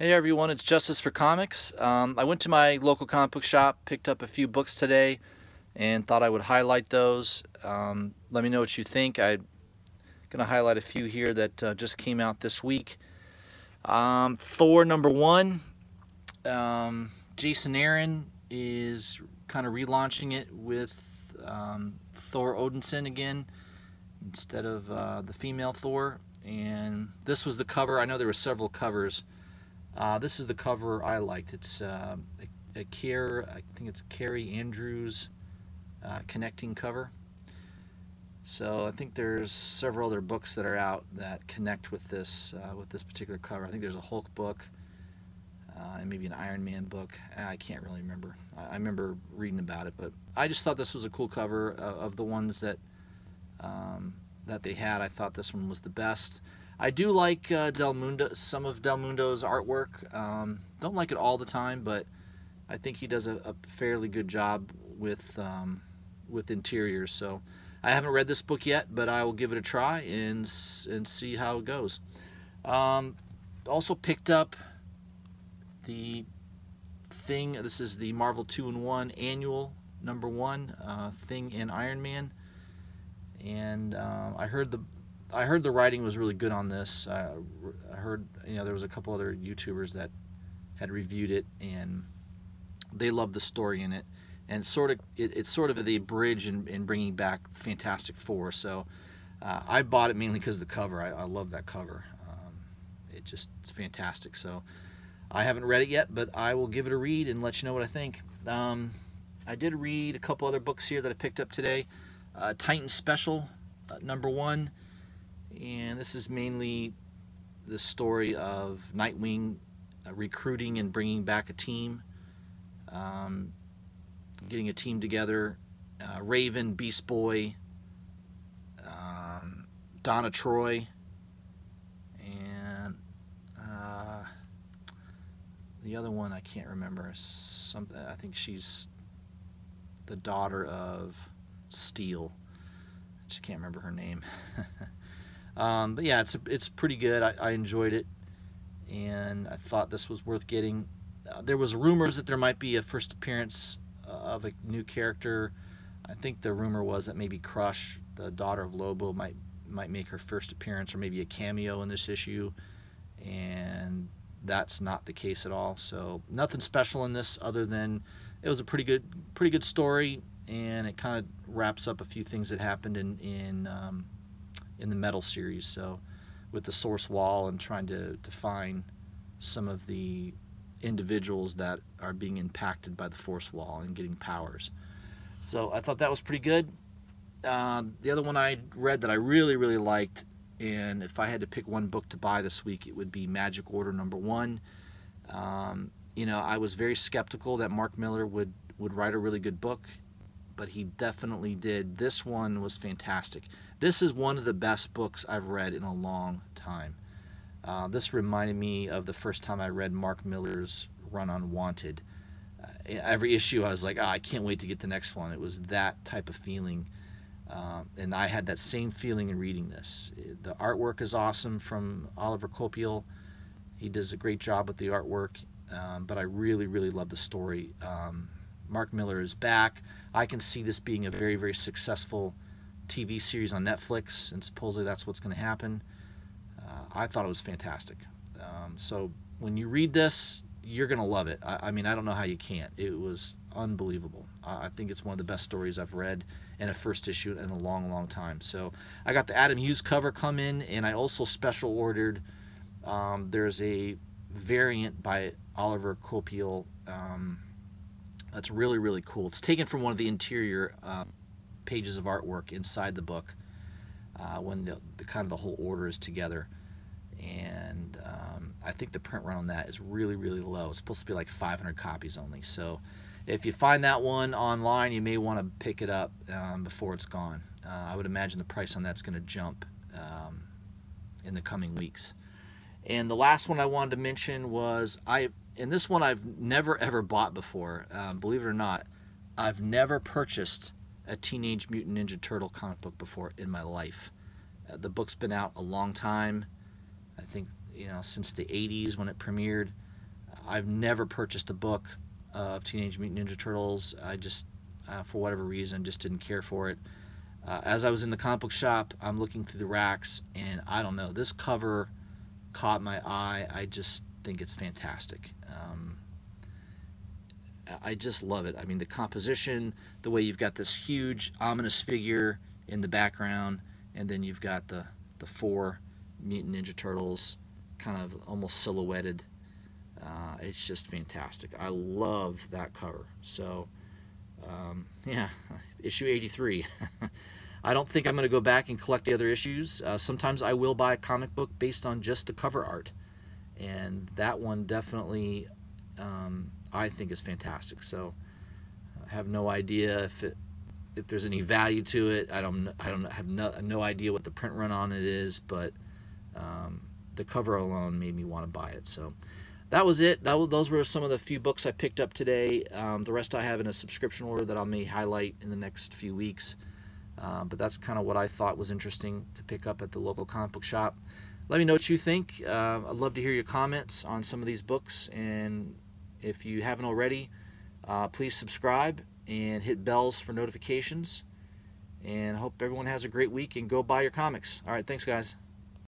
Hey everyone, it's Justice for Comics. I went to my local comic book shop, picked up a few books today, and thought I would highlight those. Let me know what you think. I'm going to highlight a few here that just came out this week. Thor #1. Jason Aaron is kind of relaunching it with Thor Odinson again instead of the female Thor. And this was the cover. I know there were several covers. This is the cover I liked. It's I think it's Carrie Andrews connecting cover. So I think there's several other books that are out that connect with this particular cover. I think there's a Hulk book and maybe an Iron Man book. I can't really remember. I remember reading about it, but I just thought this was a cool cover of the ones that they had. I thought this one was the best. I do like Del Mundo, some of Del Mundo's artwork. Don't like it all the time, but I think he does a fairly good job with interiors. So I haven't read this book yet, but I will give it a try and see how it goes. Also picked up the Thing. This is the Marvel 2-in-1 annual #1, Thing and Iron Man, and I heard the writing was really good on this. I heard, there was a couple other YouTubers that had reviewed it, and they loved the story in it. And it's sort of the bridge in bringing back Fantastic Four. So I bought it mainly because of the cover. I love that cover. It's fantastic. So I haven't read it yet, but I will give it a read and let you know what I think. I did read a couple other books here that I picked up today. Titan Special #1. And this is mainly the story of Nightwing recruiting and bringing back a team, getting a team together. Raven, Beast Boy, Donna Troy, and the other one I can't remember. I think she's the daughter of Steel. I just can't remember her name. But yeah, it's pretty good. I enjoyed it, and I thought this was worth getting. There was rumors that there might be a first appearance of a new character. I think the rumor was that maybe Crush, the daughter of Lobo, might make her first appearance, or maybe a cameo in this issue, and that's not the case at all. So nothing special in this other than it was a pretty good story, and it kind of wraps up a few things that happened in the Metal series. So with the Source Wall and trying to find some of the individuals that are being impacted by the Force Wall and getting powers. So I thought that was pretty good. The other one I read that I really liked, and if I had to pick one book to buy this week, it would be Magic Order #1. I was very skeptical that Mark Millar would write a really good book, but he definitely did. This one was fantastic. This is one of the best books I've read in a long time. This reminded me of the first time I read Mark Millar's run on Wanted. Every issue I was like, I can't wait to get the next one. It was that type of feeling, and I had that same feeling in reading this. The artwork is awesome from Oliver Copiel. He does a great job with the artwork, but I really love the story. Mark Millar is back. I can see this being a very successful TV series on Netflix, and supposedly that's what's going to happen. I thought it was fantastic. So when you read this, you're going to love it. I mean, I don't know how you can't. It was unbelievable. I think it's one of the best stories I've read in a first issue in a long time. So I got the Adam Hughes cover come in, and I also special ordered. There's a variant by Oliver Copiel that's really cool. It's taken from one of the interior pages of artwork inside the book when the kind of the whole order is together, and I think the print run on that is really low. It's supposed to be like 500 copies only. So if you find that one online, you may want to pick it up before it's gone. I would imagine the price on that's going to jump in the coming weeks. And the last one I wanted to mention was and this one I've never ever bought before. Believe it or not, I've never purchased a Teenage Mutant Ninja Turtle comic book before in my life. The book's been out a long time. I think, since the 80s when it premiered. I've never purchased a book of Teenage Mutant Ninja Turtles. I just, for whatever reason, just didn't care for it. As I was in the comic book shop, I'm looking through the racks, and I don't know, this cover caught my eye. I just think it's fantastic. I just love it. I mean, the composition, the way you've got this huge, ominous figure in the background, and then you've got the 4 Mutant Ninja Turtles kind of almost silhouetted. It's just fantastic. I love that cover. So, yeah, issue 83. I don't think I'm going to go back and collect the other issues. Sometimes I will buy a comic book based on just the cover art, and that one definitely I think is fantastic. So I have no idea if there's any value to it. I have no idea what the print run on it is, but the cover alone made me want to buy it. So that was it. Those were some of the few books I picked up today. The rest I have in a subscription order that I may highlight in the next few weeks. But that's kind of what I thought was interesting to pick up at the local comic book shop. Let me know what you think. I'd love to hear your comments on some of these books, and if you haven't already, please subscribe and hit bells for notifications. And I hope everyone has a great week, and go buy your comics. All right, thanks guys.